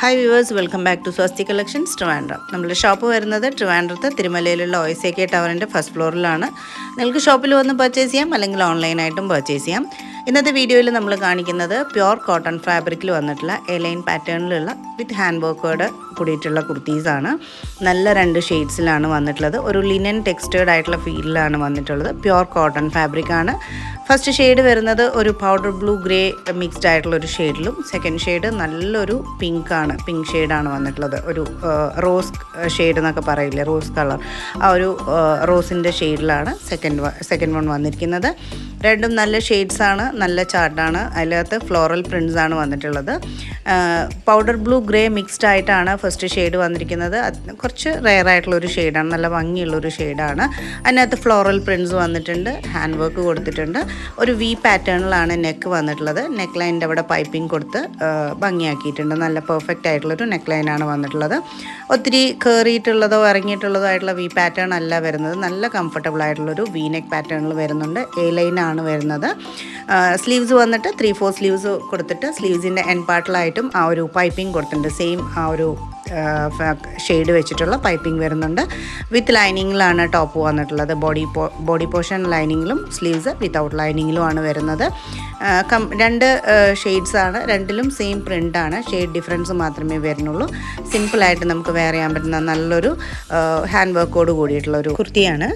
Hi viewers, welcome back to Swasthi collections Trivandrum. നമ്മുടെ shop വരുന്നത് ട്രിവാൻഡ്രത്ത് തിരുമലയിലുള്ള OSAK ടവറിൻ്റെ ഫസ്റ്റ് ഫ്ലോറിലാണ്. നിങ്ങൾക്ക് ഷോപ്പിൽ വന്ന് പർച്ചേസ് ചെയ്യാം, അല്ലെങ്കിൽ ഓൺലൈനായിട്ടും പർച്ചേസ് ചെയ്യാം. ഇന്നത്തെ വീഡിയോയിൽ നമ്മൾ കാണിക്കുന്നത് പ്യുവർ കോട്ടൺ ഫാബ്രിക്കിൽ വന്നിട്ടുള്ള എലൈൻ പാറ്റേണിലുള്ള വിത്ത് ഹാൻഡ് വർക്കോട് കൂടിയിട്ടുള്ള കുർത്തീസാണ്. നല്ല 2 ഷെയ്ഡ്സിലാണ് വന്നിട്ടുള്ളത്. ഒരു ലിനൻ ടെക്സ്റ്റേർഡ് ആയിട്ടുള്ള ഫീലിലാണ് വന്നിട്ടുള്ളത്. പ്യുവർ കോട്ടൺ ഫാബ്രിക്കാണ്. ഫസ്റ്റ് ഷെയ്ഡ് വരുന്നത് ഒരു പൗഡർ ബ്ലൂ ഗ്രേ മിക്സ്ഡ് ആയിട്ടുള്ള ഒരു ഷെയ്ഡിലും, സെക്കൻഡ് ഷെയ്ഡ് നല്ലൊരു പിങ്ക് ഷെയ്ഡാണ് വന്നിട്ടുള്ളത്. ഒരു റോസ് ഷെയ്ഡ് എന്നൊക്കെ പറയില്ലേ, റോസ് കളർ, ആ ഒരു റോസിൻ്റെ ഷെയ്ഡിലാണ് സെക്കൻഡ് വൺ വന്നിരിക്കുന്നത്. രണ്ടും നല്ല ഷെയ്ഡ്സാണ്, നല്ല ചാർട്ടാണ്. അതിനകത്ത് ഫ്ലോറൽ പ്രിൻറ്റ്സാണ് വന്നിട്ടുള്ളത്. പൗഡർ ബ്ലൂ ഗ്രേ മിക്സ്ഡ് ആയിട്ടാണ് ഫസ്റ്റ് ഷെയ്ഡ് വന്നിരിക്കുന്നത്. കുറച്ച് റെയർ ആയിട്ടുള്ളൊരു ഷെയ്ഡാണ്, നല്ല ഭംഗിയുള്ളൊരു ഷെയ്ഡാണ്. അതിനകത്ത് ഫ്ലോറൽ പ്രിൻറ്റ്സ് വന്നിട്ടുണ്ട്, ഹാൻഡ് വർക്ക് കൊടുത്തിട്ടുണ്ട്. ഒരു വി പാറ്റേണിലാണ് നെക്ക് വന്നിട്ടുള്ളത്. നെക്ക് ലൈനിൻ്റെ അവിടെ പൈപ്പിംഗ് കൊടുത്ത് ഭംഗിയാക്കിയിട്ടുണ്ട്. നല്ല പെർഫെക്റ്റ് ആയിട്ടുള്ളൊരു നെക്ക് ലൈനാണ് വന്നിട്ടുള്ളത്. ഒത്തിരി കയറിയിട്ടുള്ളതോ ഇറങ്ങിയിട്ടുള്ളതോ ആയിട്ടുള്ള വി പാറ്റേൺ അല്ല വരുന്നത്. നല്ല കംഫർട്ടബിൾ ആയിട്ടുള്ളൊരു വി നെക്ക് പാറ്റേണിൽ വരുന്നുണ്ട്. എ ലൈനാണ് വരുന്നത്. സ്ലീവ്സ് വന്നിട്ട് 3/4 സ്ലീവ്സ് കൊടുത്തിട്ട് സ്ലീവ്സിൻ്റെ എൻ പാർട്ടിലായിട്ടും ആ ഒരു പൈപ്പിംഗ് കൊടുത്തിട്ടുണ്ട്. സെയിം ആ ഒരു ഷെയ്ഡ് വെച്ചിട്ടുള്ള പൈപ്പിംഗ് വരുന്നുണ്ട്. വിത്ത് ലൈനിങ്ങിലാണ് ടോപ്പ് വന്നിട്ടുള്ളത്. ബോഡി പോർഷൻ ലൈനിങ്ങിലും സ്ലീവ്സ് വിത്തൗട്ട് ലൈനിങ്ങിലുമാണ് വരുന്നത്. 2 ഷെയ്ഡ്സാണ്, രണ്ടിലും സെയിം പ്രിൻ്റാണ്. ഷെയ്ഡ് ഡിഫറൻസ് മാത്രമേ വരുന്നുള്ളൂ. സിമ്പിളായിട്ട് നമുക്ക് വെയർ ചെയ്യാൻ പറ്റുന്ന നല്ലൊരു ഹാൻഡ് വർക്കോട് കൂടിയിട്ടുള്ള ഒരു കുർത്തിയാണ്.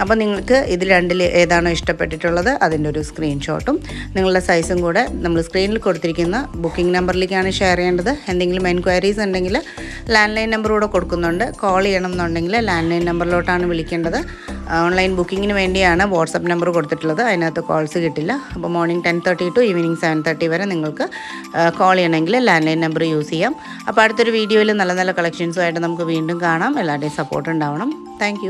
അപ്പോൾ നിങ്ങൾക്ക് ഇതിൽ രണ്ടിൽ ഏതാണോ ഇഷ്ടപ്പെട്ടിട്ടുള്ളത് അതിൻ്റെ ഒരു സ്ക്രീൻഷോട്ടും നിങ്ങളുടെ സൈസും കൂടെ നമ്മൾ സ്ക്രീനിൽ കൊടുത്തിരിക്കുന്ന ബുക്കിംഗ് നമ്പറിലേക്കാണ് ഷെയർ ചെയ്യേണ്ടത്. എന്തെങ്കിലും എൻക്വയറീസ് ഉണ്ടെങ്കിൽ ലാൻഡ് ലൈൻ നമ്പർ കൂടെ കൊടുക്കുന്നുണ്ട്. കോൾ ചെയ്യണം എന്നുണ്ടെങ്കിൽ ലാൻഡ് ലൈൻ നമ്പറിലോട്ടാണ് വിളിക്കേണ്ടത്. ഓൺലൈൻ ബുക്കിങ്ങിന് വേണ്ടിയാണ് വാട്സപ്പ് നമ്പർ കൊടുത്തിട്ടുള്ളത്. അതിനകത്ത് കോൾസ് കിട്ടില്ല. അപ്പോൾ മോർണിംഗ് 10:30 ടു ഈവനിങ് 7:30 വരെ നിങ്ങൾക്ക് കോൾ ചെയ്യണമെങ്കിൽ ലാൻഡ് ലൈൻ നമ്പർ യൂസ് ചെയ്യാം. അപ്പോൾ അടുത്തൊരു വീഡിയോയിൽ നല്ല നല്ല കളക്ഷൻസുമായിട്ട് നമുക്ക് വീണ്ടും കാണാം. എല്ലാവരുടെയും സപ്പോർട്ട് ഉണ്ടാവണം. താങ്ക്